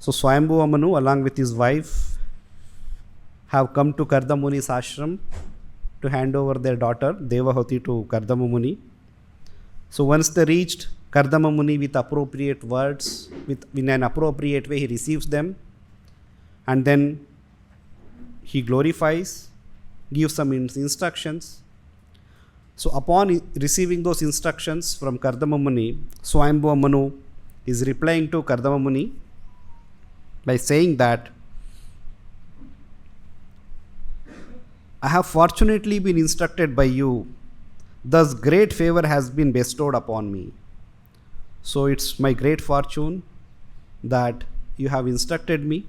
So Svāyambhuva Manu along with his wife have come to Kardama Muni's ashram to hand over their daughter Devahuti to Kardama Muni. So once they reached, Kardama Muni with appropriate words, in an appropriate way, he receives them, and then he glorifies, gives some instructions. So upon receiving those instructions from Kardama Muni, Svāyambhuva Manu is replying to Kardama Muni by saying that, I have fortunately been instructed by you, thus great favor has been bestowed upon me. So it's my great fortune that you have instructed me.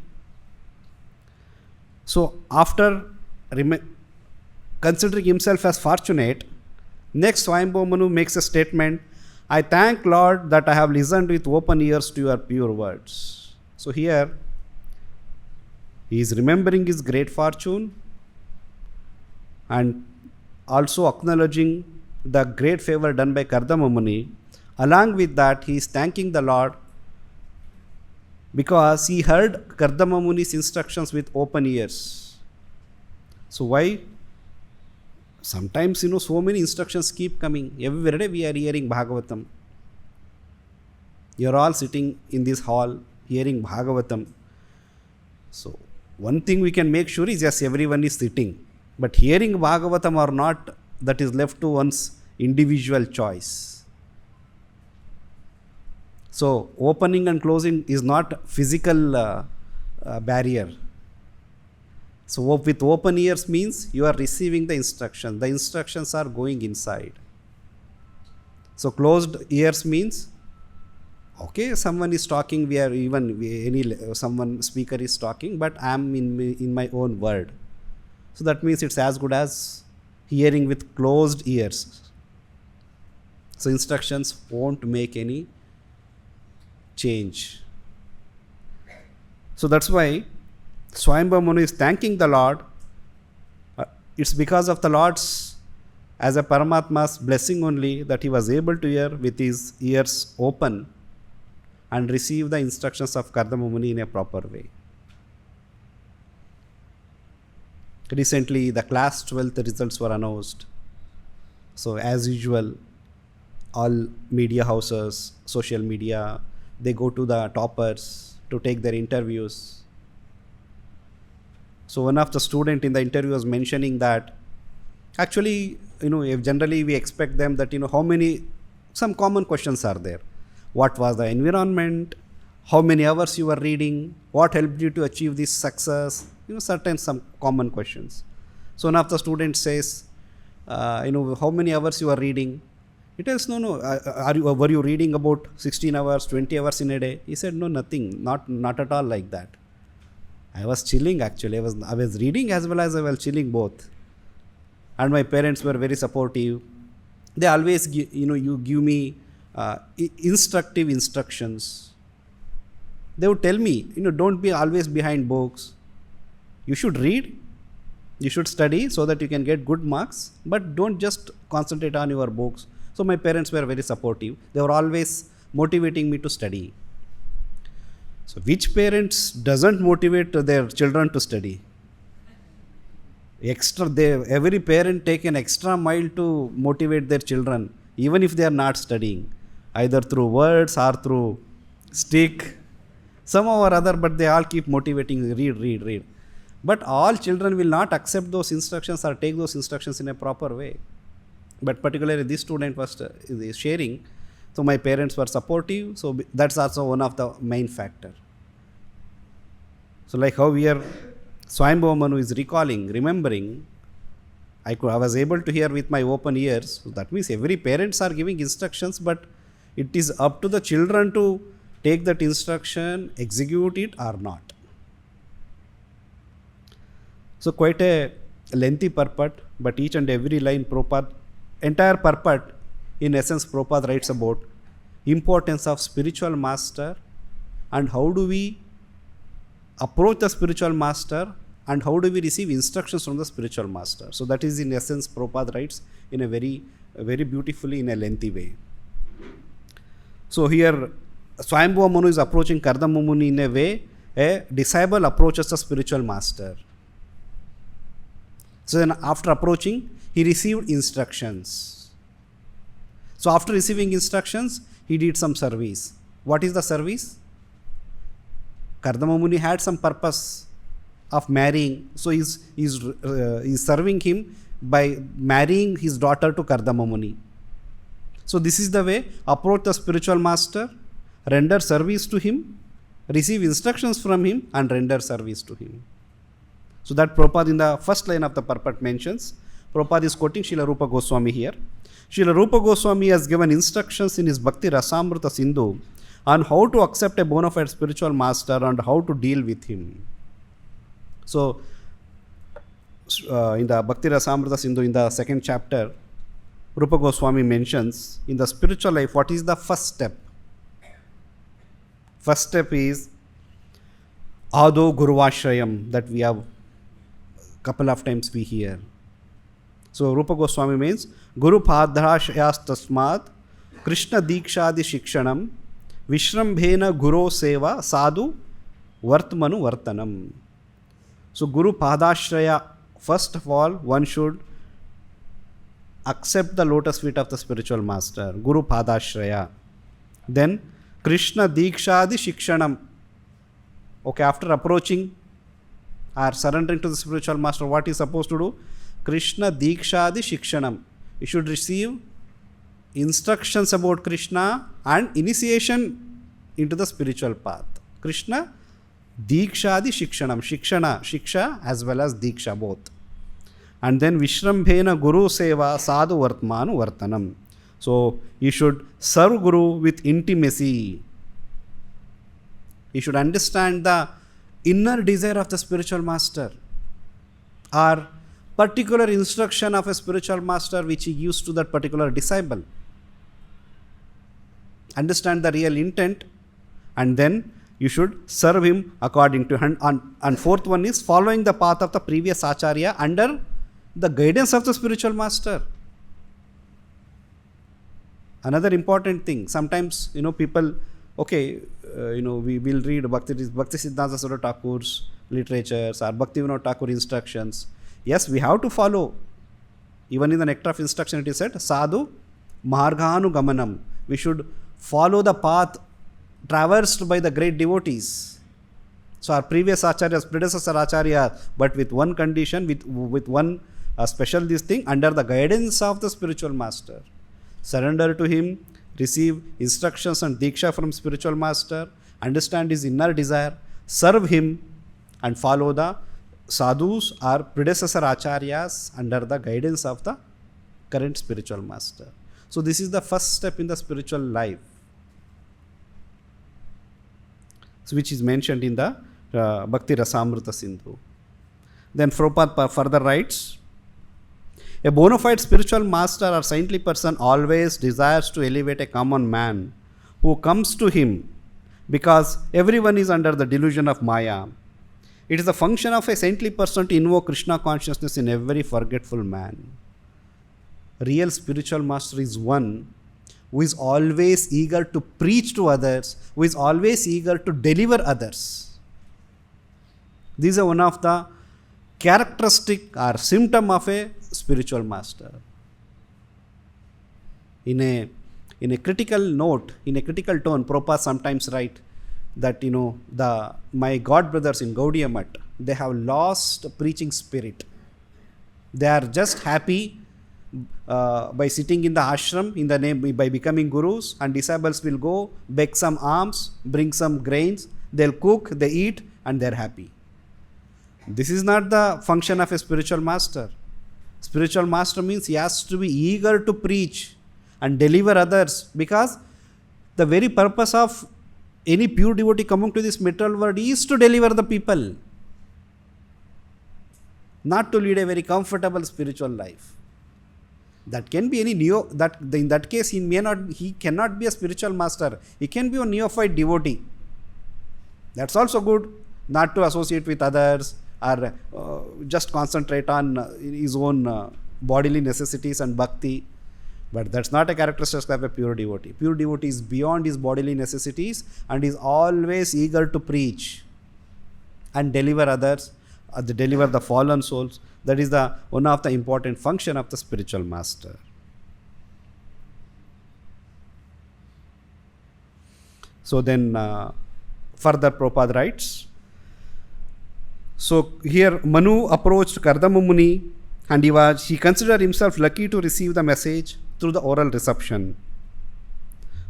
So after considering himself as fortunate, next Svāyambhuva Manu makes a statement, I thank Lord that I have listened with open ears to your pure words. So here he is remembering his great fortune and also acknowledging the great favor done by Kardama Muni. Along with that, he is thanking the Lord because he heard Kardama Muni's instructions with open ears. So why? Sometimes, so many instructions keep coming. Every day we are hearing Bhagavatam. You are all sitting in this hall hearing Bhagavatam. So one thing we can make sure is, yes, everyone is sitting. But hearing Bhagavatam or not, that is left to one's individual choice. So opening and closing is not physical barrier. So with open ears means you are receiving the instruction. The instructions are going inside. So closed ears means, okay, someone is talking, someone speaker is talking, but I am in my own word. So that means it's as good as hearing with closed ears. So instructions won't make any change. So that's why Svāyambhuva Manu is thanking the Lord. It's because of the Lord's, as a Paramatma's blessing only, that he was able to hear with his ears open and receive the instructions of Kardama Muni in a proper way. Recently, the class 12th results were announced. So as usual, all media houses, social media, they go to the toppers to take their interviews. So one of the student in the interview was mentioning that actually, if generally we expect them that, some common questions are there. What was the environment? How many hours you were reading? What helped you to achieve this success? Some common questions. So one of the students says, how many hours you are reading? He tells, were you reading about 16 hours, 20 hours in a day? He said, no, nothing, not at all like that. I was chilling actually. I was reading as well as I was chilling both. And my parents were very supportive. They always give me instructive instructions. They would tell me, don't be always behind books. You should read, you should study so that you can get good marks, but don't just concentrate on your books. So my parents were very supportive. They were always motivating me to study. So which parents doesn't motivate their children to study? Every parent take an extra mile to motivate their children, even if they are not studying, either through words or through stick, somehow or other, but they all keep motivating, read. But all children will not accept those instructions or take those instructions in a proper way. But particularly this student was sharing, so my parents were supportive, so that's also one of the main factor. So like how here Svāyambhuva Manu is remembering, I was able to hear with my open ears. So that means every parents are giving instructions, but it is up to the children to take that instruction, execute it or not. So quite a lengthy purport, but each and every line entire purport, in essence, Prabhupada writes about importance of spiritual master and how do we approach the spiritual master and how do we receive instructions from the spiritual master. So that is in essence Prabhupada writes in a very beautifully in a lengthy way. So here Svāyambhuva Manu is approaching Kardama Muni in a way a disciple approaches the spiritual master. So then after approaching, he received instructions. So after receiving instructions, he did some service. What is the service? Kardama Muni had some purpose of marrying. So he's serving him by marrying his daughter to Kardama Muni. So this is the way: approach the spiritual master, render service to him, receive instructions from him, and render service to him. So that Prabhupada in the first line of the purport mentions. Prabhupada is quoting Śrīla Rupa Goswami here. Śrīla Rupa Goswami has given instructions in his Bhakti Rasamrita Sindhu on how to accept a bona fide spiritual master and how to deal with him. So in the Bhakti Rasamrita Sindhu, in the second chapter, Rupa Goswami mentions in the spiritual life, what is the first step? First step is Ado Guruvashrayam, that we have couple of times we hear. So Rupa Goswami means Guru Padhrashayas Tasmat Krishna Dikshadi Shikshanam Vishrambhena Guru Seva Sadhu Vartmanu Vartanam. So Guru Padashraya, first of all, one should accept the lotus feet of the spiritual master, Guru Padashraya. Then Krishna Dikshadi Shikshanam. Okay, after approaching or surrendering to the spiritual master, what is supposed to do? Krishna Dikshadi Shikshanam. You should receive instructions about Krishna and initiation into the spiritual path. Krishna Dikshadi Shikshanam. Shikshana, Shiksha as well as Diksha both. And then Vishrambhena Guru Seva Sadhu Vartmanu Vartanam. So you should serve Guru with intimacy. You should understand the inner desire of the spiritual master or particular instruction of a spiritual master which he gives to that particular disciple. Understand the real intent, and then you should serve him according to him. And fourth one is following the path of the previous acharya under the guidance of the spiritual master. Another important thing, sometimes people, we will read Bhakti Siddhanta Saraswati Thakur's literatures or Bhakti Vinod Thakur instructions. Yes, we have to follow. Even in the nectar of instruction it is said, Sadhu Marganu Gamanam. We should follow the path traversed by the great devotees. So our previous acharyas, predecessor acharya, but with one condition, with one special this thing, under the guidance of the spiritual master. Surrender to him, receive instructions and diksha from spiritual master, understand his inner desire, serve him, and follow the sadhus or predecessor acharyas under the guidance of the current spiritual master. So this is the first step in the spiritual life, which is mentioned in the Bhakti Rasamrita Sindhu. Then Prabhupada further writes, a bona fide spiritual master or saintly person always desires to elevate a common man who comes to him, because everyone is under the delusion of Maya. It is the function of a saintly person to invoke Krishna consciousness in every forgetful man. Real spiritual master is one who is always eager to preach to others, who is always eager to deliver others. These are one of the characteristic or symptom of a spiritual master. In a critical note, in a critical tone, Prabhupada sometimes write that my god brothers in Gaudiya Math, they have lost preaching spirit. They are just happy by sitting in the ashram in the name by becoming gurus, and disciples will go beg some alms, bring some grains, they'll cook, they eat, and they're happy. This is not the function of a spiritual master. Spiritual master means he has to be eager to preach and deliver others, because the very purpose of any pure devotee coming to this material world is to deliver the people, not to lead a very comfortable spiritual life. That can be any in that case he cannot be a spiritual master. He can be a neophyte devotee. That's also good, not to associate with others or just concentrate on his own bodily necessities and bhakti. But that's not a characteristic of a pure devotee. Pure devotee is beyond his bodily necessities and is always eager to preach. and deliver others, deliver the fallen souls. That is the one of the important function of the spiritual master. So then further Prabhupada writes, so here Manu approached Kardama Muni, and he considered himself lucky to receive the message through the oral reception.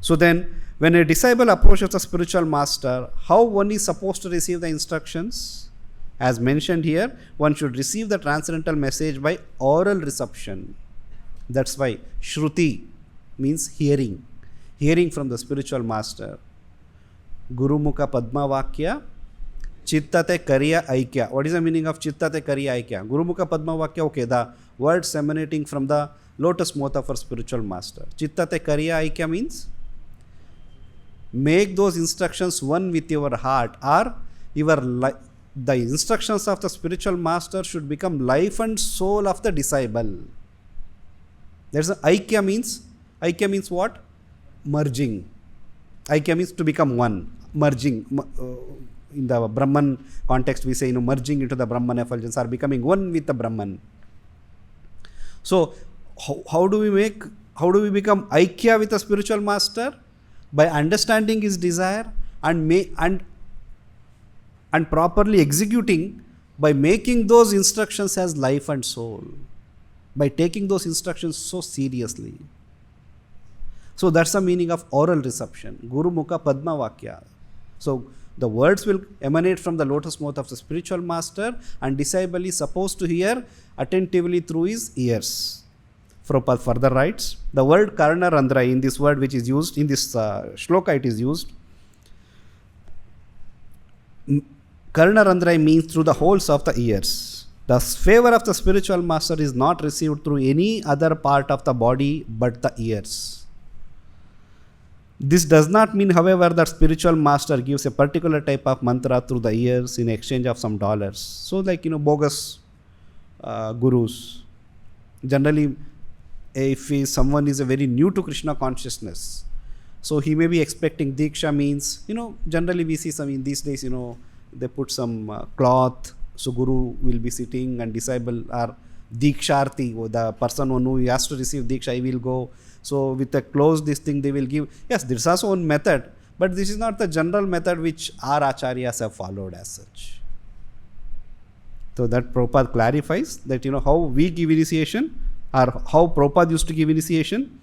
So then when a disciple approaches the spiritual master, how one is supposed to receive the instructions? As mentioned here, one should receive the transcendental message by oral reception. That's why Shruti means hearing from the spiritual master. Guru Mukha Padma Vakya, Chittate Karya Aikya. What is the meaning of Chittate Karya Aikya? Guru Mukha Padma Vakya, okay, the words emanating from the lotus mouth of our spiritual master. Chittate Karya Aikya means make those instructions one with your heart, or the instructions of the spiritual master should become life and soul of the disciple. There's an Aikya means what? Merging. Aikya means to become one, merging. In the Brahman context, we say, merging into the Brahman effulgence, or becoming one with the Brahman. So, how do we become Aikya with the spiritual master? By understanding his desire and properly executing, by making those instructions as life and soul, by taking those instructions so seriously. So that's the meaning of oral reception. Guru Mukha Padma Vakya. So the words will emanate from the lotus mouth of the spiritual master, and disciple is supposed to hear attentively through his ears. Prabhupada further writes, the word Karna Randra, in this word which is used, in this shloka it is used, Karna Randra means through the holes of the ears. The favor of the spiritual master is not received through any other part of the body but the ears. This does not mean, however, that spiritual master gives a particular type of mantra through the ears in exchange of some dollars. So like, bogus gurus. Generally, if someone is very new to Krishna consciousness, so he may be expecting Diksha means, generally we see some in these days, they put some cloth, so Guru will be sitting and disciple are Diksharti, the person who has to receive Diksha, he will go. So with a close this thing they will give. Yes, there is also one method, but this is not the general method which our acharyas have followed as such. So that Prabhupada clarifies that, how we give initiation, or how Prabhupada used to give initiation.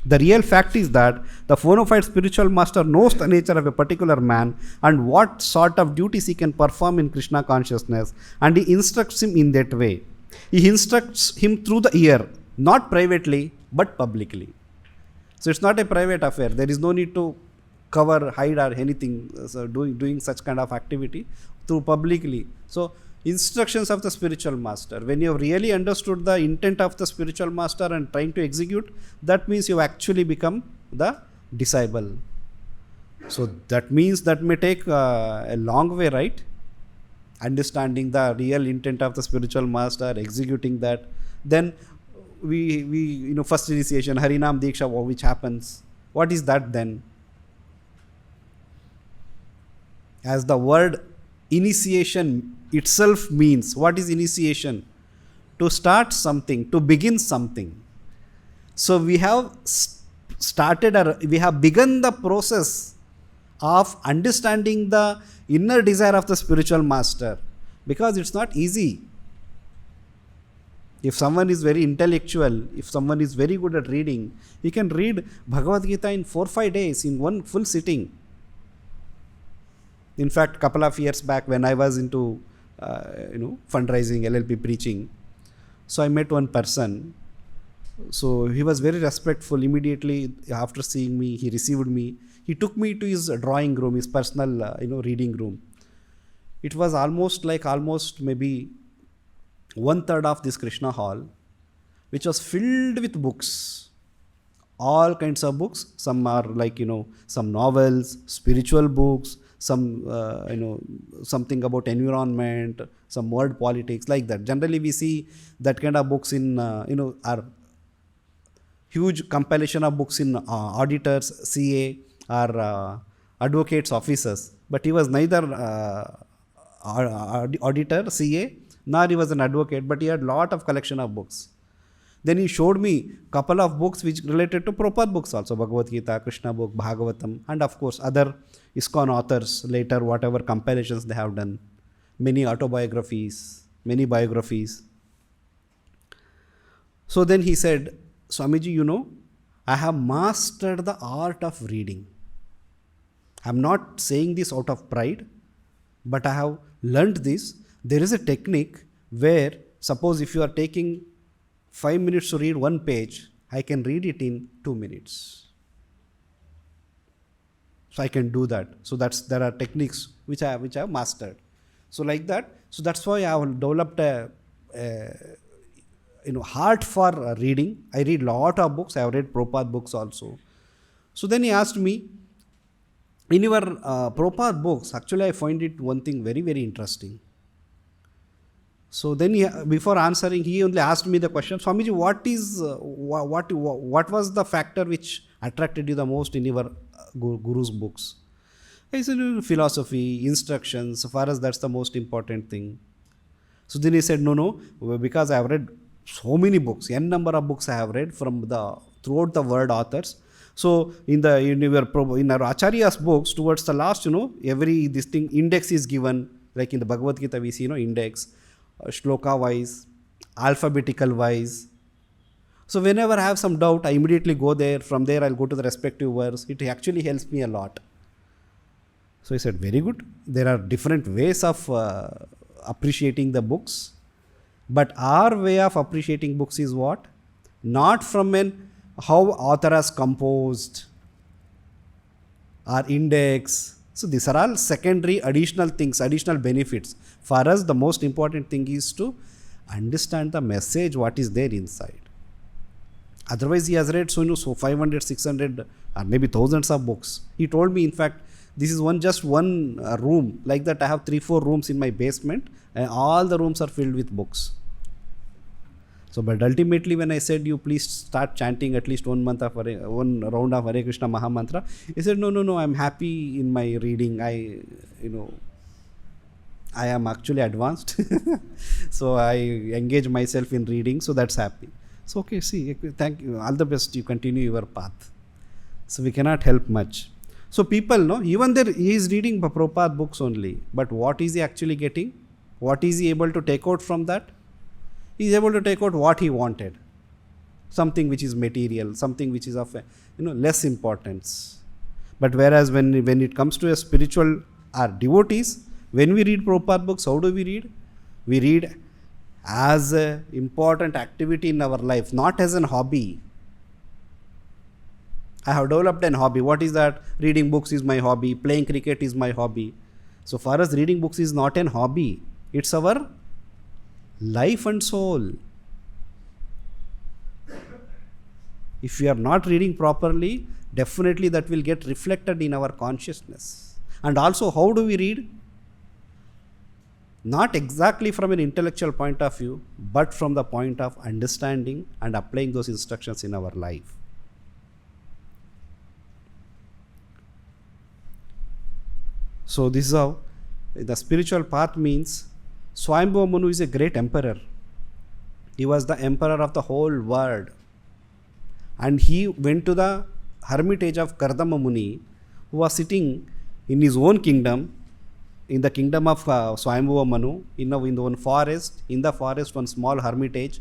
The real fact is that the bona fide spiritual master knows the nature of a particular man and what sort of duties he can perform in Krishna consciousness, and he instructs him in that way. He instructs him through the ear, not privately, but publicly. So it's not a private affair. There is no need to cover, hide or anything, so doing such kind of activity through publicly. So instructions of the spiritual master, when you have really understood the intent of the spiritual master and trying to execute, that means you actually become the disciple. So that means that may take a long way, right? Understanding the real intent of the spiritual master, executing that, then we first initiation, Harinam Diksha, which happens. What is that then? As the word initiation itself means, what is initiation? To start something, to begin something. So we have we have begun the process of understanding the inner desire of the spiritual master, because it's not easy. If someone is very intellectual, if someone is very good at reading, he can read Bhagavad Gita in 4-5 days in one full sitting. In fact, couple of years back when I was into fundraising, LLP preaching, so I met one person. So he was very respectful. Immediately after seeing me, he received me. He took me to his drawing room, his personal reading room. It was almost maybe 1/3 of this Krishna hall, which was filled with books, all kinds of books. Some are some novels, spiritual books, some something about environment, some world politics, like that. Generally we see that kind of books in our huge compilation of books in auditors, CA, or advocates' offices. But he was neither auditor, CA, nor he was an advocate, but he had lot of collection of books. Then he showed me couple of books which related to Prabhupada books also, Bhagavad Gita, Krishna book, Bhagavatam, and of course other ISKCON authors later, whatever compilations they have done, many autobiographies, many biographies. So then he said, Swamiji, I have mastered the art of reading. I am not saying this out of pride, but I have learned this. There is a technique where, suppose if you are taking 5 minutes to read one page, I can read it in 2 minutes. So I can do that. So there are techniques which I have mastered. So like that. So that's why I have developed a heart for reading. I read lot of books. I have read Prabhupada books also. So then he asked me, in your Prabhupada books, actually I find it one thing very, very interesting. So then before answering, he only asked me the question, Swamiji, what was the factor which attracted you the most in your Guru's books? I said, philosophy, instructions, so far as that's the most important thing. So then he said, no, because I have read so many books, n number of books I have read from throughout the world authors. So in our Acharya's books, towards the last, every this thing index is given, like in the Bhagavad Gita we see, index, shloka wise, alphabetical wise. So whenever I have some doubt, I immediately go there. From there, I'll go to the respective verse. It actually helps me a lot. So he said, very good. There are different ways of appreciating the books. But our way of appreciating books is what? Not from how author has composed or index. So these are all secondary additional things, additional benefits. For us, the most important thing is to understand the message, what is there inside. Otherwise, he has read so 500, 600 or maybe thousands of books. He told me, in fact, this is just one room. Like that, I have 3-4 rooms in my basement and all the rooms are filled with books. So, but ultimately, when I said, you please start chanting at least one round of Hare Krishna Maha Mantra, he said, no, I'm happy in my reading. I am actually advanced. So, I engage myself in reading. So, that's happy. So, okay, see, thank you. All the best. You continue your path. So, we cannot help much. So, people, even there, he is reading Prabhupada books only. But what is he actually getting? What is he able to take out from that? He is able to take out what he wanted. Something which is material, something which is of less importance. But whereas when it comes to a spiritual or devotees, when we read Prabhupada books, how do we read? We read as an important activity in our life, not as an hobby. I have developed an hobby. What is that? Reading books is my hobby. Playing cricket is my hobby. So for us, reading books is not an hobby. It's our life and soul. If we are not reading properly, definitely that will get reflected in our consciousness. And also, how do we read? Not exactly from an intellectual point of view, but from the point of understanding and applying those instructions in our life. So this is how the spiritual path means. Svāyambhuva Manu is a great emperor. He was the emperor of the whole world. And he went to the hermitage of Kardama Muni, who was sitting in his own kingdom, in the kingdom of Svāyambhuva Manu, in one forest, one small hermitage,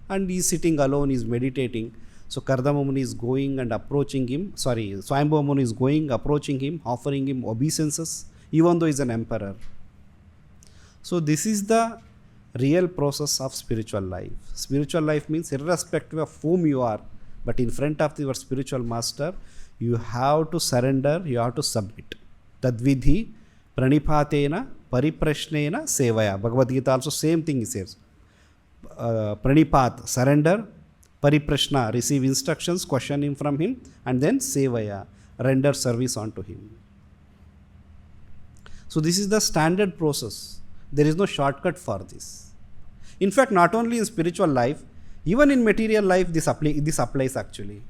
and he is sitting alone, he is meditating. So Kardama Muni is going and approaching him, Svāyambhuva Manu is going, approaching him, offering him obeisances, even though he is an emperor. So this is the real process of spiritual life. Spiritual life means irrespective of whom you are, but in front of your spiritual master, you have to surrender, you have to submit. Tadvidhi pranipatena pariprashnena sevaya. Bhagavad Gita also same thing he says. Pranipat, surrender. Pariprashna, receive instructions, question him from him, and then sevaya, render service unto him. So this is the standard process. There is no shortcut for this. In fact, not only in spiritual life, Even in material life, this applies actually.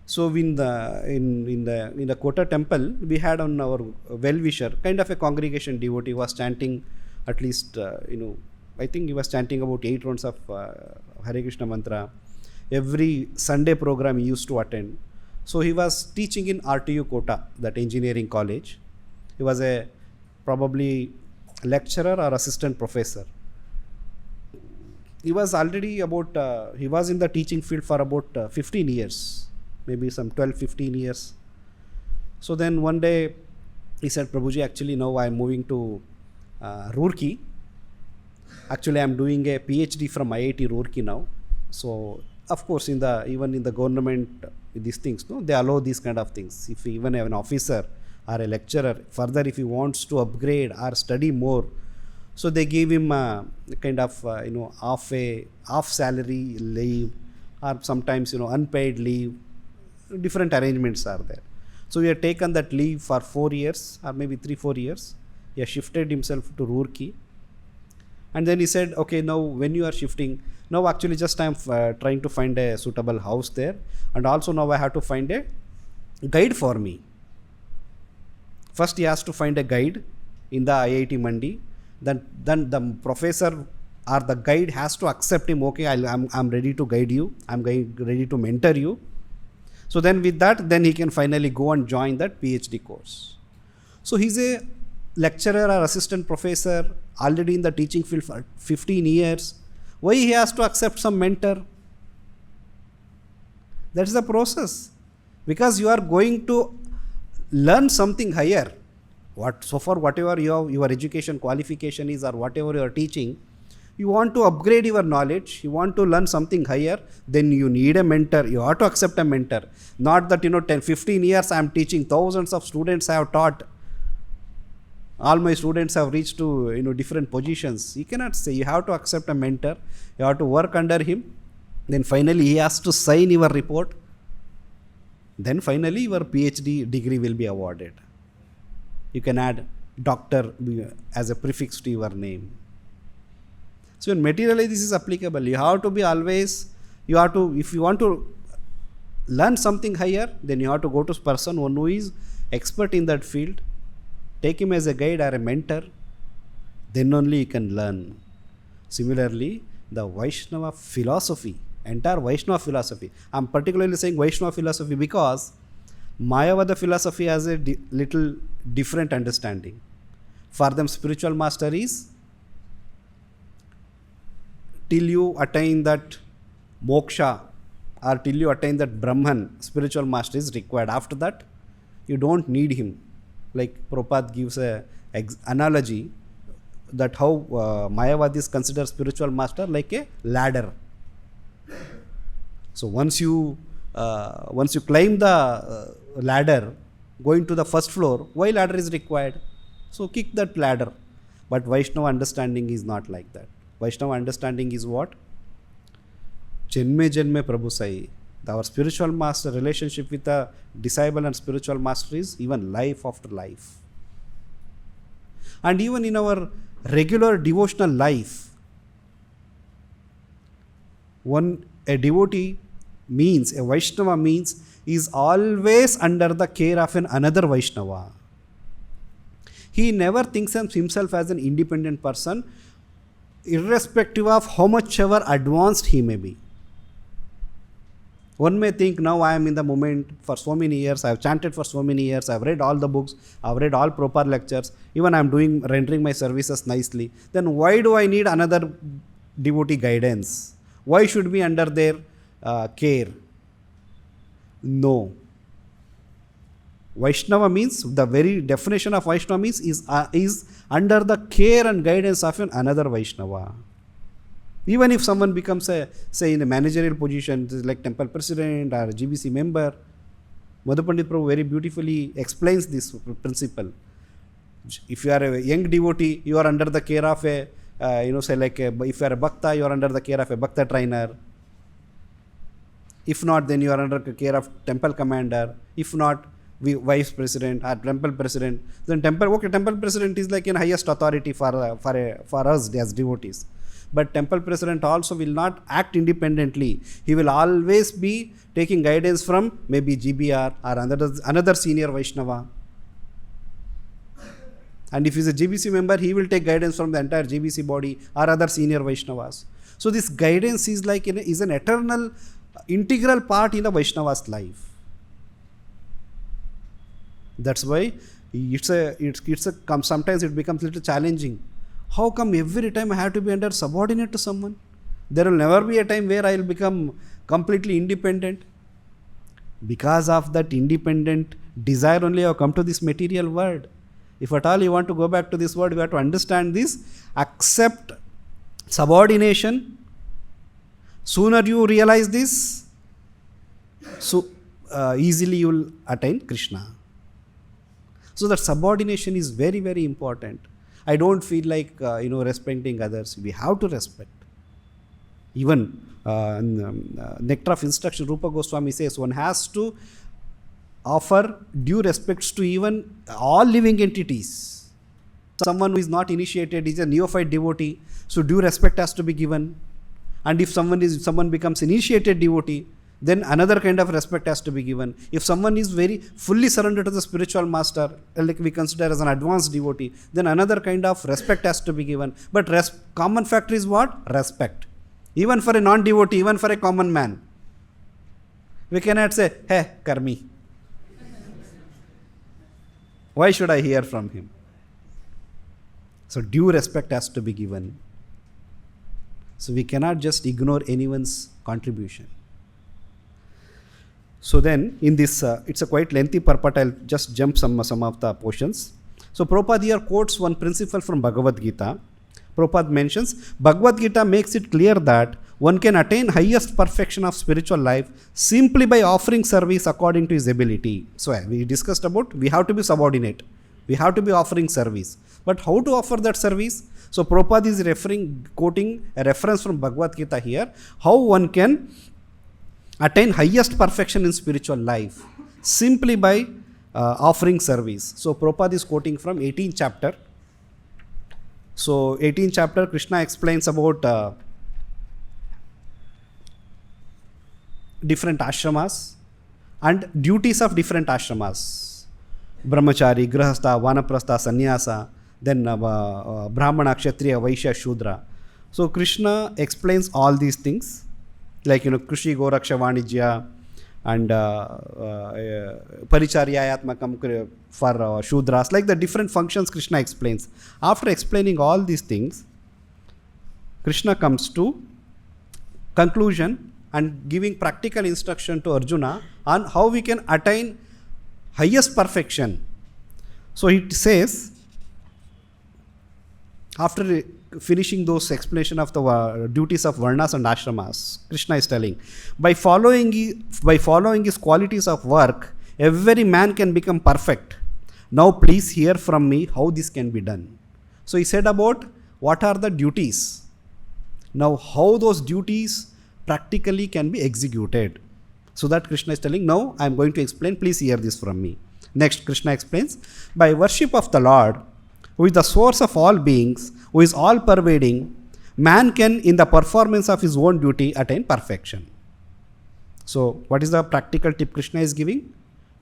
So in the Kota temple, we had on our well-wisher, kind of a congregation devotee was chanting at least, I think he was chanting about 8 rounds of Hare Krishna mantra. Every Sunday program he used to attend. So he was teaching in RTU Kota, that engineering college. He was a probably lecturer or assistant professor. He was already he was in the teaching field for about 15 years, maybe some 12-15 years. So then one day he said, Prabhuji, actually now I am moving to Roorkee. Actually I am doing a PhD from IIT Roorkee now. So of course even in the government, these things, no, they allow these kind of things. If you even have an officer or a lecturer, further if he wants to upgrade or study more, so they gave him a kind of half salary leave, or sometimes unpaid leave. Different arrangements are there. So he had taken that leave for 4 years or maybe 3-4 years. He has shifted himself to Roorkee, and then he said, okay, now when you are shifting, now actually just I am trying to find a suitable house there, and also now I have to find a guide for me. First he has to find a guide in the IIT Mandi. Then the professor or the guide has to accept him. Okay, I'm ready to guide you. I'm ready to mentor you. So then with that, then he can finally go and join that PhD course. So he's a lecturer or assistant professor already in the teaching field for 15 years. Why he has to accept some mentor? That's the process. Because you are going to learn something higher. Whatever your education qualification is, or whatever you are teaching, you want to upgrade your knowledge, you want to learn something higher, then you need a mentor. You have to accept a mentor. Not that 10-15 years I am teaching, thousands of students I have taught, all my students have reached to different positions. You cannot say. You have to accept a mentor, you have to work under him, then finally he has to sign your report, then finally your PhD degree will be awarded. You can add doctor as a prefix to your name. So in materially this is applicable. You have to be always, if you want to learn something higher, then you have to go to person one who is expert in that field, take him as a guide or a mentor, then only you can learn. Similarly, the Vaishnava philosophy, entire Vaishnava philosophy, I am particularly saying Vaishnava philosophy because Mayavada philosophy has a little different understanding. For them, spiritual master is till you attain that moksha or till you attain that Brahman, spiritual master is required. After that, you don't need him. Like Prabhupada gives a analogy that how Mayavadis consider spiritual master like a ladder. So once you climb the ladder, going to the first floor, why ladder is required? So kick that ladder. But Vaishnava understanding is not like that. Vaishnava understanding is what? Janme janme Prabhu Sai. Our spiritual master, relationship with the disciple and spiritual master is even life after life. And even in our regular devotional life, a devotee means, a Vaishnava means, is always under the care of another Vaishnava. He never thinks of himself as an independent person, irrespective of how much ever advanced he may be. One may think, now I am in the moment for so many years, I have chanted for so many years, I have read all the books, I have read all Prabhupada lectures, even I am rendering my services nicely. Then why do I need another devotee guidance? Why should be under their care? No. Vaishnava means, the very definition of Vaishnava means is under the care and guidance of another Vaishnava. Even if someone becomes say in a managerial position, like temple president or GBC member, Madhu Pandit Prabhu very beautifully explains this principle. If you are a young devotee, you are under the care of if you are a bhakta, you are under the care of a bhakta trainer. If not, then you are under the care of temple commander. If not, vice president or temple president. Then temple president is like highest authority for us as devotees. But temple president also will not act independently. He will always be taking guidance from maybe GBR or another senior Vaishnava. And if he is a GBC member, he will take guidance from the entire GBC body or other senior Vaishnavas. So this guidance is like is an eternal, integral part in the Vaishnava's life. That's why sometimes it becomes a little challenging. How come every time I have to be under subordinate to someone? There will never be a time where I will become completely independent. Because of that independent desire only I have come to this material world. If at all you want to go back to this world, you have to understand this. Accept subordination. Sooner you realize this, so easily you will attain Krishna. So that subordination is very, very important. I don't feel like respecting others. We have to respect. Even Nectar of Instruction, Rupa Goswami says one has to offer due respects to even all living entities. Someone who is not initiated is a neophyte devotee, so due respect has to be given. And if someone becomes initiated devotee, then another kind of respect has to be given. If someone is very fully surrendered to the spiritual master, like we consider as an advanced devotee, then another kind of respect has to be given. But common factor is what? Respect. Even for a non-devotee, even for a common man. We cannot say, hey, karmi. Why should I hear from him? So due respect has to be given. So we cannot just ignore anyone's contribution. So then in this, it's a quite lengthy purport. I'll just jump some of the portions. So Prabhupada here quotes one principle from Bhagavad Gita. Prabhupada mentions, Bhagavad Gita makes it clear that one can attain highest perfection of spiritual life simply by offering service according to his ability. So we discussed about we have to be subordinate. We have to be offering service. But how to offer that service? So Prabhupada is quoting a reference from Bhagavad Gita here. How one can attain highest perfection in spiritual life simply by offering service. So Prabhupada is quoting from 18th chapter. So 18th chapter, Krishna explains about different ashramas and duties of different ashramas. Brahmachari, Grahastha, Vanaprastha, Sannyasa, then Brahmana, Kshatriya, Vaishya, Shudra. So Krishna explains all these things like Krushi, Goraksha, Vanijya and Paricharyayatmakam for Shudras, like the different functions Krishna explains. After explaining all these things, Krishna comes to conclusion and giving practical instruction to Arjuna on how we can attain highest perfection. So it says, after finishing those explanation of the duties of Varnas and Ashramas, Krishna is telling, by following his qualities of work, every man can become perfect. Now please hear from me how this can be done. So he said about what are the duties. Now how those duties practically can be executed. So that Krishna is telling, now I am going to explain, please hear this from me. Next, Krishna explains, by worship of the Lord, who is the source of all beings, who is all pervading, man can in the performance of his own duty attain perfection. So what is the practical tip Krishna is giving?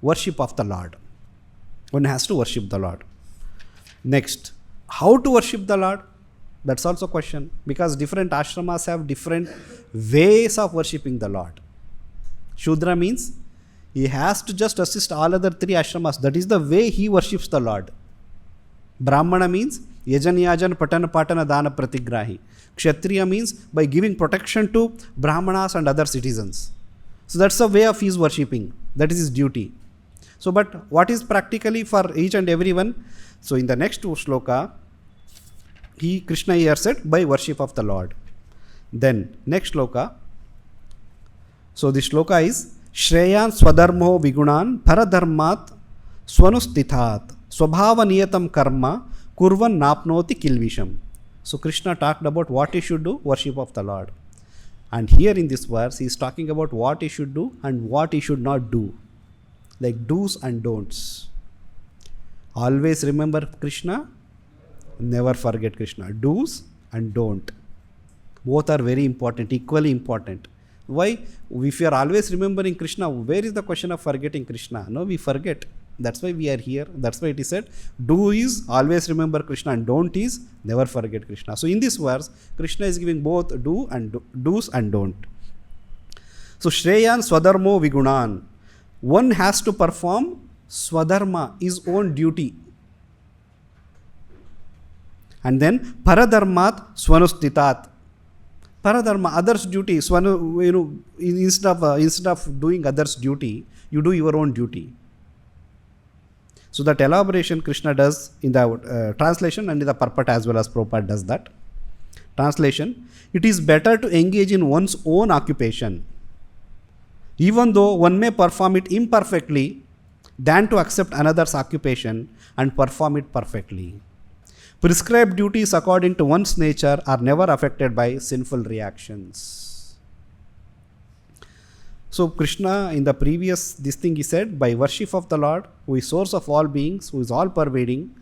Worship of the Lord. One has to worship the Lord. Next, how to worship the Lord? That's also a question, because different ashramas have different ways of worshipping the Lord. Shudra means he has to just assist all other three ashramas. That is the way he worships the Lord. Brahmana means yajan yajan patana patana dana pratigrahi. Kshatriya means by giving protection to Brahmanas and other citizens. So that's the way of his worshipping. That is his duty. So but what is practically for each and everyone? So in the next shloka, Krishna here said by worship of the Lord. Then next shloka. So the shloka is Shreyan Swadharmo Vigunan Paradharmat Swanustithat Swabhava Niyatam Karma Kurvan Napnoti Kilvisham. So Krishna talked about what he should do, worship of the Lord. And here in this verse, he is talking about what he should do and what he should not do. Like do's and don'ts. Always remember Krishna, never forget Krishna. Do's and don't. Both are very important, equally important. Why? If you are always remembering Krishna, where is the question of forgetting Krishna? No, we forget. That's why we are here. That's why it is said, do is always remember Krishna, and don't is never forget Krishna. So in this verse, Krishna is giving both do's and don't. So Shreyan Swadharmo Vigunan. One has to perform Swadharma, his own duty. And then Paradharmat Swanustitat. Paradharma, others' duty. Instead of doing others' duty, you do your own duty. So that elaboration Krishna does in the translation and in the purport as well as Prabhupada does that. Translation: it is better to engage in one's own occupation, even though one may perform it imperfectly, than to accept another's occupation and perform it perfectly. Prescribed duties according to one's nature are never affected by sinful reactions. So Krishna in the previous he said, by worship of the Lord, who is source of all beings, who is all pervading,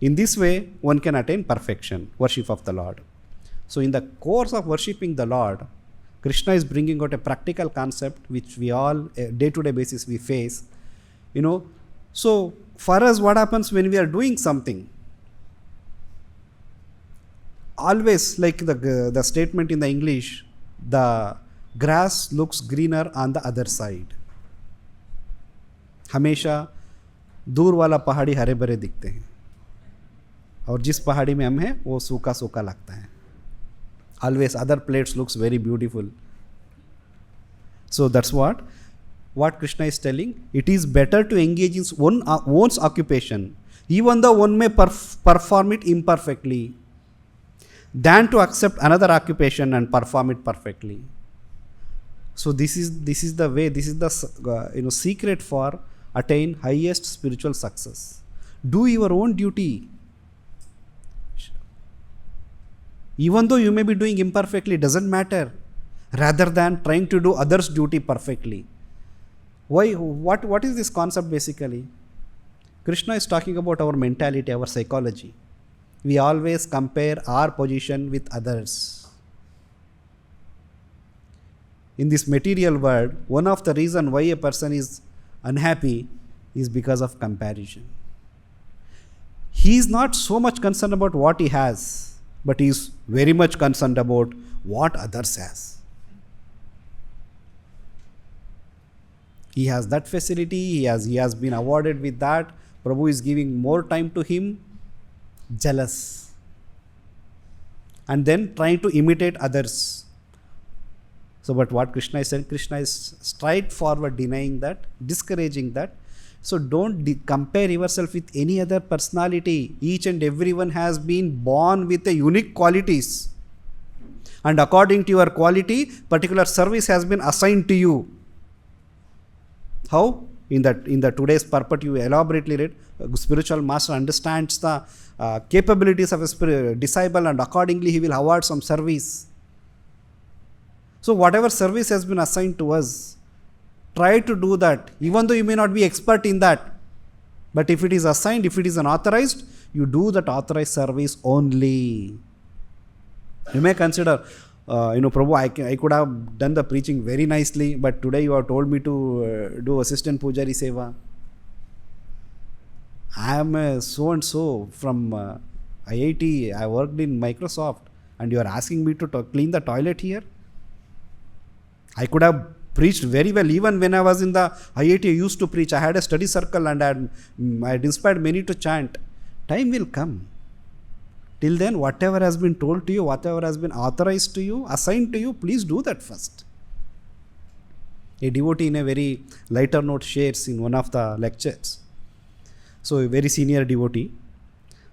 in this way one can attain perfection, worship of the Lord. So in the course of worshipping the Lord, Krishna is bringing out a practical concept which we all day-to-day basis we face. So for us, what happens when we are doing something? Always, like the statement in the English, the grass looks greener on the other side. हमेशा दूर वाला पहाड़ी हरे भरे दिखते हैं और जिस पहाड़ी में हम हैं वो सूखा सूखा लगता है. Always other places looks very beautiful. So that's what Krishna is telling. It is better to engage in one's occupation, even though one may perform it imperfectly, than to accept another occupation and perform it perfectly. So this is the way. This is the secret for attain highest spiritual success. Do your own duty, even though you may be doing imperfectly. Doesn't matter. Rather than trying to do others' duty perfectly. Why? What is this concept basically? Krishna is talking about our mentality, our psychology. We always compare our position with others. In this material world, one of the reasons why a person is unhappy is because of comparison. He is not so much concerned about what he has, but he is very much concerned about what others has. He has that facility, he has been awarded with that. Prabhu is giving more time to him. Jealous. And then trying to imitate others. So, but what Krishna is saying, Krishna is straightforward denying that, discouraging that. So, don't compare yourself with any other personality. Each and everyone has been born with a unique qualities. And according to your quality, particular service has been assigned to you. How? In the today's purport you elaborately read, a spiritual master understands the capabilities of a disciple and accordingly he will award some service. So whatever service has been assigned to us, try to do that, even though you may not be expert in that. But if it is assigned, if it is an authorized, you do that authorized service only. You may consider, Prabhu, I could have done the preaching very nicely, but today you have told me to do assistant pujari seva. I am so and so from IIT. I worked in Microsoft, and you are asking me to clean the toilet here. I could have preached very well. Even when I was in the IIT, I used to preach. I had a study circle, and I had inspired many to chant. Time will come. Till then, whatever has been told to you, whatever has been authorized to you, assigned to you, please do that first. A devotee in a very lighter note shares in one of the lectures. So a very senior devotee.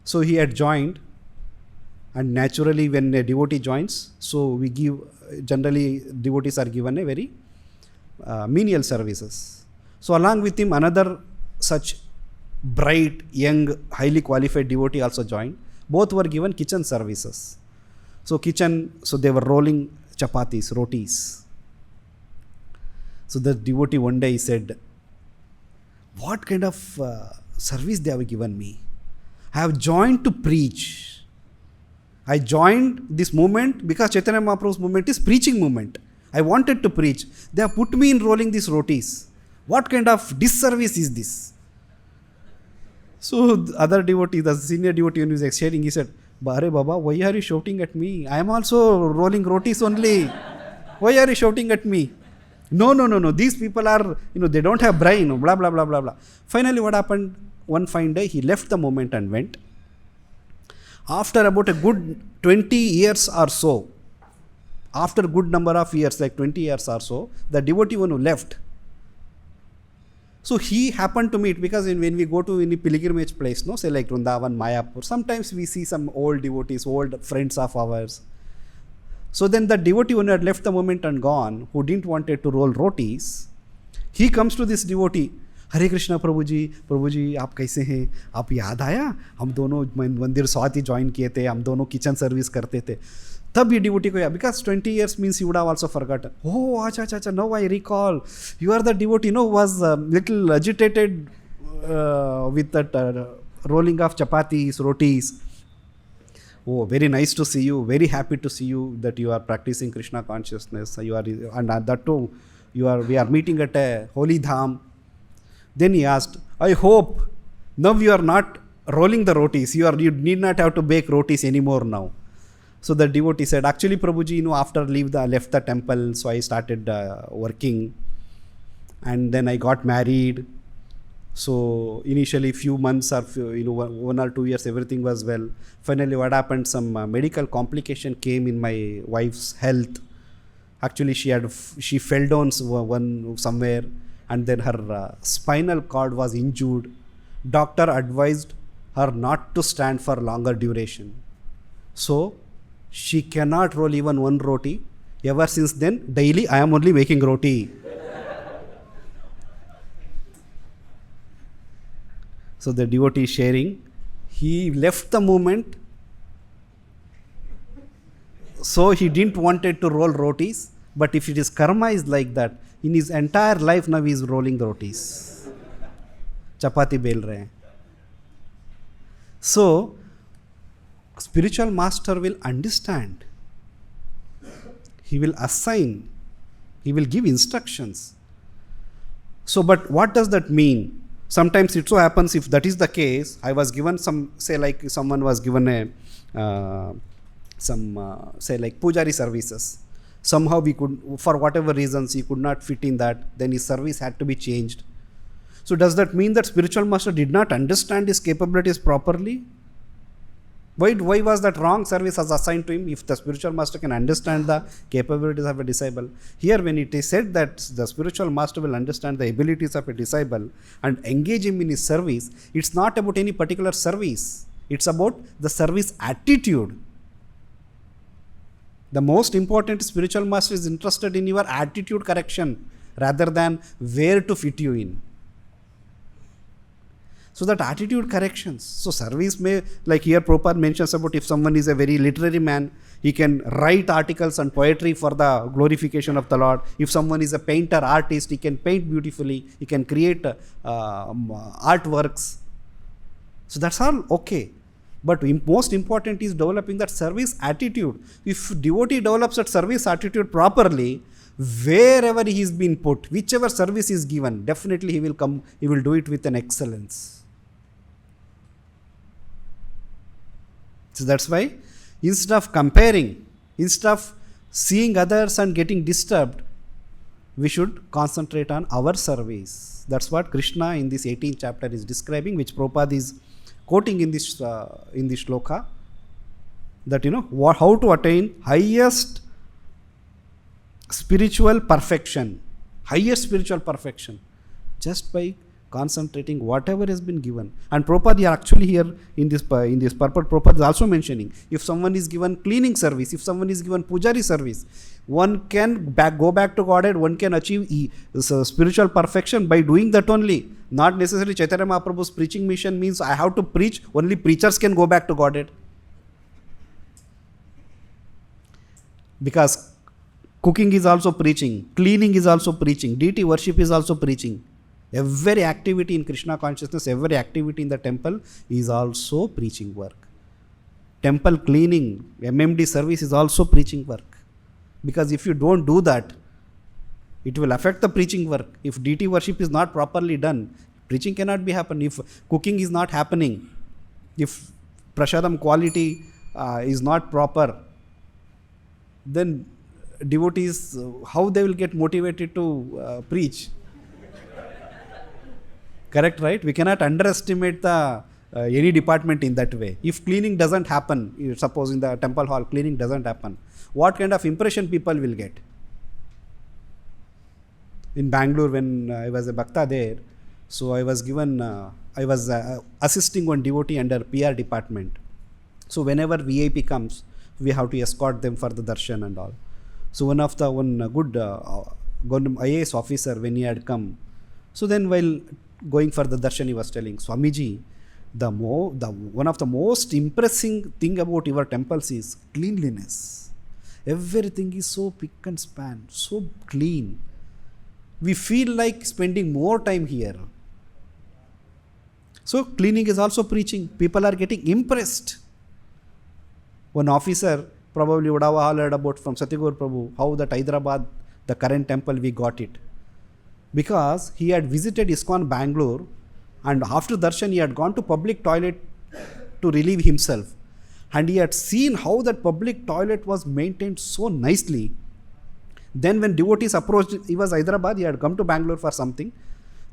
So he had joined, and naturally when a devotee joins, so we give, generally devotees are given a very menial services. So along with him, another such bright, young, highly qualified devotee also joined. Both were given kitchen services. So they were rolling chapatis, rotis. So the devotee one day said, what kind of service they have given me? I have joined to preach. I joined this movement because Chaitanya Mahaprabhu's movement is preaching movement. I wanted to preach. They have put me in rolling these rotis. What kind of disservice is this? So the other devotee, the senior devotee, when he was sharing, he said, "Bare Baba, why are you shouting at me? I am also rolling rotis only. Why are you shouting at me?" No. These people are, they don't have brain, blah, blah, blah, blah, blah. Finally, what happened? One fine day, he left the movement and went. After about a good 20 years or so, after a good number of years, like 20 years or so, the devotee one who left. So he happened to meet, because when we go to any pilgrimage place, say like Vrindavan, Mayapur, sometimes we see some old devotees, old friends of ours. So then the devotee one who had left the movement and gone, who didn't wanted to roll rotis, he comes to this devotee. हरे कृष्णा प्रभु जी आप कैसे हैं? आप याद आया हम दोनों मंदिर साथ ही ज्वाइन किए थे, हम दोनों किचन सर्विस करते थे. तब ये डिवोटी को याद, because 20 years means you would have also forgotten. Oh, अच्छा, now I recall. You are the devotee, was little agitated with that rolling of chapatis, rotis. Oh, very nice to see you. Very happy to see you that you are practicing Krishna consciousness. You are, and that too, we are meeting at a holy dham. Then he asked, I hope now you are not rolling the rotis. You need not have to bake rotis anymore now. So the devotee said, actually Prabhuji, after left the temple, so I started working, and then I got married. So initially few months or 1 or 2 years, everything was well. Finally what happened, some medical complication came in my wife's health. Actually she fell down somewhere, and then her spinal cord was injured. Doctor advised her not to stand for longer duration. So she cannot roll even one roti. Ever since then, daily I am only making roti. So the devotee is sharing, he left the movement, so he didn't wanted to roll rotis. But if it is karma is like that, in his entire life now he is rolling the rotis. Chapati bel rahe hain. So spiritual master will understand. He will assign. He will give instructions. So, but what does that mean? Sometimes it so happens, if that is the case, I was given like someone was given say like pujari services. Somehow we could, for whatever reasons, he could not fit in that, then his service had to be changed. So does that mean that spiritual master did not understand his capabilities properly? Why was that wrong service was assigned to him if the spiritual master can understand the capabilities of a disciple? Here when it is said that the spiritual master will understand the abilities of a disciple and engage him in his service, it's not about any particular service. It's about the service attitude. The most important spiritual master is interested in your attitude correction rather than where to fit you in. So that attitude corrections. So service may, like here Prabhupada mentions about if someone is a very literary man, he can write articles and poetry for the glorification of the Lord. If someone is a painter, artist, he can paint beautifully, he can create artworks. So that's all okay. But most important is developing that service attitude. If devotee develops that service attitude properly, wherever he is being put, whichever service is given, definitely he will do it with an excellence. So that's why instead of comparing, instead of seeing others and getting disturbed, we should concentrate on our service. That's what Krishna in this 18th chapter is describing, which Prabhupada is quoting in this shloka, that how to attain highest spiritual perfection, just by concentrating whatever has been given. And Prabhupada actually here in this purport, Prabhupada is also mentioning, if someone is given cleaning service, if someone is given pujari service, one can go back to Godhead, one can achieve spiritual perfection by doing that only. Not necessarily Chaitanya Mahaprabhu's preaching mission means I have to preach, only preachers can go back to Godhead. Because cooking is also preaching, cleaning is also preaching, deity worship is also preaching. Every activity in Krishna consciousness, every activity in the temple is also preaching work. temple cleaning, MMD service is also preaching work. Because if you don't do that, it will affect the preaching work. If deity worship is not properly done, preaching cannot be happen. If cooking is not happening, if prasadam quality is not proper, then devotees, how they will get motivated to preach? Correct, right? We cannot underestimate the any department in that way. If cleaning doesn't happen, suppose in the temple hall cleaning doesn't happen, what kind of impression people will get? In Bangalore, when I was a bhakta there, so I was assisting one devotee under PR department. So whenever VIP comes, we have to escort them for the darshan and all. So one good IAS officer, when he had come, so then while going for the darshan, he was telling, Swamiji, one of the most impressive thing about your temples is cleanliness. Everything is so pick and span, so clean. We feel like spending more time here. So cleaning is also preaching. People are getting impressed. One officer probably would have heard about from Satyagur Prabhu how that Hyderabad, the current temple, we got it. Because he had visited ISKCON Bangalore, and after darshan he had gone to public toilet to relieve himself. And he had seen how that public toilet was maintained so nicely. Then when devotees approached, he was Hyderabad, he had come to Bangalore for something.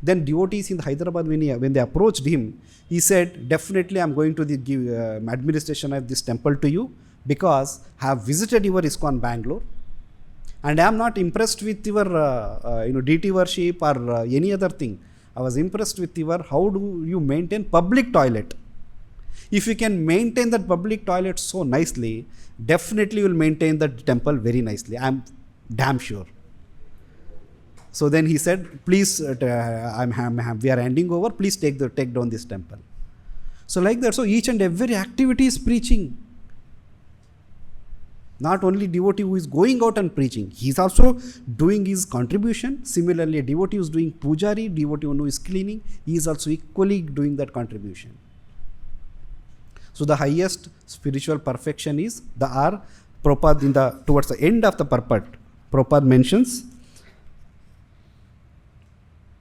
Then devotees in Hyderabad, when they approached him, he said, definitely I am going to give administration of this temple to you, because I have visited your ISKCON Bangalore and I am not impressed with your deity worship or any other thing. I was impressed with how do you maintain public toilet. If you can maintain that public toilet so nicely, definitely you will maintain that temple very nicely. I am damn sure. So then he said, please, we are handing over, please take down this temple. So like that, so each and every activity is preaching. Not only devotee who is going out and preaching, he is also doing his contribution. Similarly, a devotee who is doing pujari, devotee who is cleaning, he is also equally doing that contribution. So the highest spiritual perfection is the Prabhupada towards the end of the purport, Prabhupada mentions,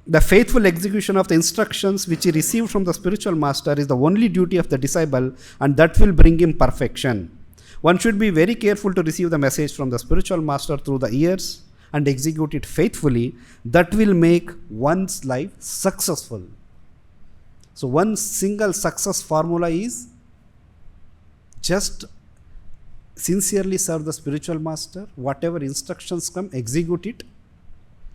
the faithful execution of the instructions which he received from the spiritual master is the only duty of the disciple, and that will bring him perfection. One should be very careful to receive the message from the spiritual master through the ears and execute it faithfully. That will make one's life successful. So one single success formula is just sincerely serve the spiritual master. Whatever instructions come, execute it.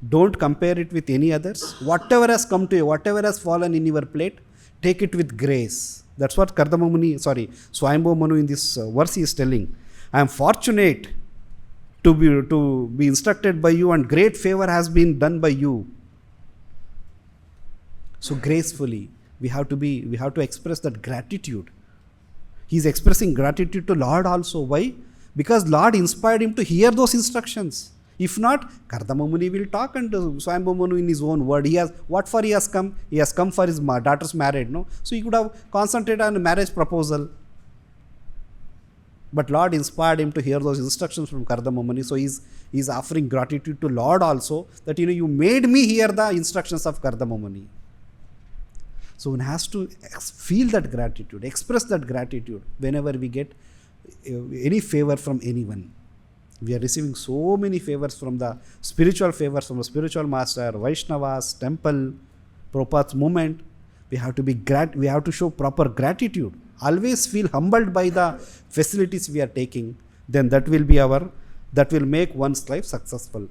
Don't compare it with any others. Whatever has come to you, whatever has fallen in your plate, take it with grace. That's what Svāyambhuva Manu in this verse is telling. I am fortunate to be instructed by you, and great favor has been done by you. So gracefully, we have to express that gratitude. He is expressing gratitude to Lord also. Why? Because Lord inspired him to hear those instructions. If not, Kardama Muni will talk, and Svāyambhuva Manu in his own word. He has come? He has come for his daughter's marriage, no? So he could have concentrated on a marriage proposal. But Lord inspired him to hear those instructions from Kardama Muni. So he's offering gratitude to Lord also, that you made me hear the instructions of Kardama Muni. So one has to feel that gratitude, express that gratitude whenever we get any favor from anyone. We are receiving so many favors from the spiritual master, Vaishnavas, temple, Prabhupada's movement. We have to show proper gratitude. Always feel humbled by the facilities we are taking. Then that will make one's life successful.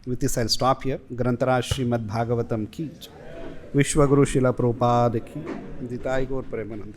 With this, I'll stop here. Grantaraj Śrīmad-Bhāgavatam ki Vishwaguru Śrīla Prabhupāda ki Ditai Gaur Premanande.